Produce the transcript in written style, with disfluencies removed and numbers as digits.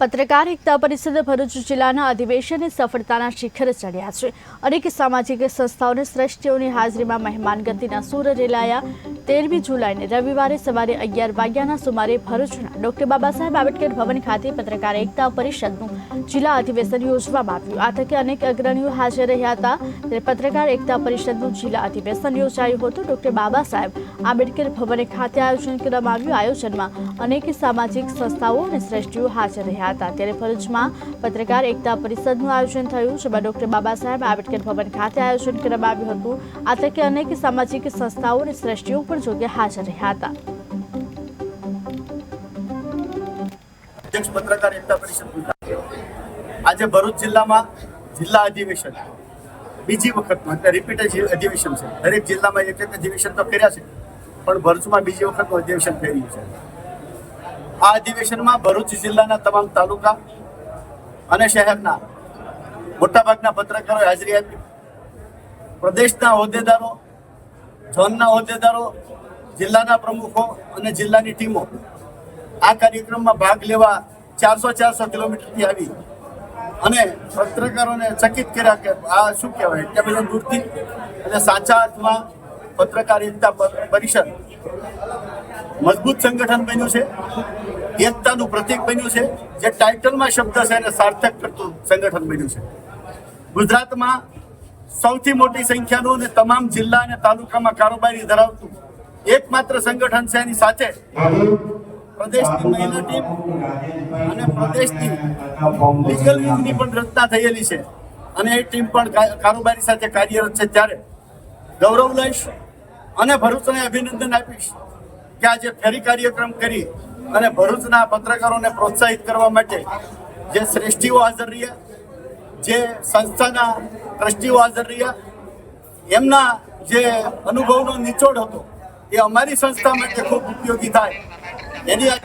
પત્રકાર એકતા પરિષદ ભરૂચ જિલ્લાના અધિવેશને સફળતાના શિખર ચડ્યા છે। અનેક સામાજિક સંસ્થાઓને શ્રેષ્ઠીઓની હાજરીમાં મહેમાનગતિના સૂર રેલાયા। 13મી જુલાઈને રવિવારે સવારે 11 વાગ્યાના સુમારે ભરૂચના ડોક્ટર બાબા સાહેબ આંબેડકર ભવન ખાતે પત્રકાર એકતા પરિષદનું જિલ્લા અધિવેશન યોજવામાં આવ્યું। આ તકે અનેક અગ્રણીઓ હાજર રહ્યા હતા। ત્યારે પત્રકાર એકતા પરિષદનું જિલ્લા અધિવેશન યોજાયું હતું। ડોક્ટર બાબા સાહેબ આંબેડકર ભવન ખાતે આયોજન કરવામાં આવ્યું। આયોજનમાં અનેક સામાજિક સંસ્થાઓ અને શ્રેષ્ઠીઓ હાજર રહ્યા હતા। ત્યારે ભરૂચમાં પત્રકાર એકતા પરિષદનું આયોજન થયું, જેમાં ડોક્ટર બાબા સાહેબ આંબેડકર ભવન ખાતે આયોજન કરવામાં આવ્યું હતું। આ તકે અનેક સામાજિક સંસ્થાઓ અને શ્રેષ્ઠીઓ પણ જોકે હાજર રહ્યા હતા। અધ્યક્ષ પત્રકાર એકતા પરિષદ આજે ભરૂચ જિલ્લામાં જિલ્લા અધિવેશન બીજી વખતમાં એટલે રિપીટ અધિવેશન છે। દરેક જિલ્લામાં એક અધિવેશન તો કર્યા છે, પણ ભરૂચમાં બીજી વખતનું અધિવેશન થઈ રહ્યું છે। આ અધિવેશનમાં ભરૂચ જિલ્લાના તમામ તાલુકા અને શહેરના મોટાભાગના પત્રકારોએ હાજરી આપી। પ્રદેશના હોદ્દેદારો, ઝોનના હોદ્દેદારો, જિલ્લાના પ્રમુખો અને જિલ્લાની ટીમો આ કાર્યક્રમમાં ભાગ લેવા 400 કિલોમીટરથી આવી અને પત્રકારોને ચકિત કર્યા કે આ શું કહેવાય, એટલા બધા દૂરથી અને સાચા અર્થમાં પત્રકાર એકતા પરિષદ મજબૂત સંગઠન બન્યું છે, એકતાનું પ્રતીક બન્યું છે, જે ટાઇટલમાં શબ્દ છે એને સાર્થક કરતું સંગઠન બન્યું છે। ગુજરાતમાં સૌથી મોટી સંખ્યાનું અને તમામ જિલ્લા અને તાલુકામાં કારોબારી ધરાવતું એકમાત્ર સંગઠન છે। એની સાથે પ્રદેશની મહિલા ટીમ અને પ્રદેશની લીગલ વિંગની પણ રચના થયેલી છે અને એ ટીમ પણ કારોબારી સાથે કાર્યરત છે। ત્યારે ગૌરવ લઈશ અને ભરૂચને અભિનંદન આપીશ કે આજે ફેરી કાર્યક્રમ કરી અને ભરૂચના પત્રકારોને પ્રોત્સાહિત કરવા માટે જે શ્રેષ્ઠીઓ હાજર રહ્યા, જે સંસ્થાના ટ્રસ્ટીઓ હાજર રહ્યા, એમના જે અનુભવનો નિચોડ હતો એ અમારી સંસ્થા માટે ખૂબ ઉપયોગી થાય એની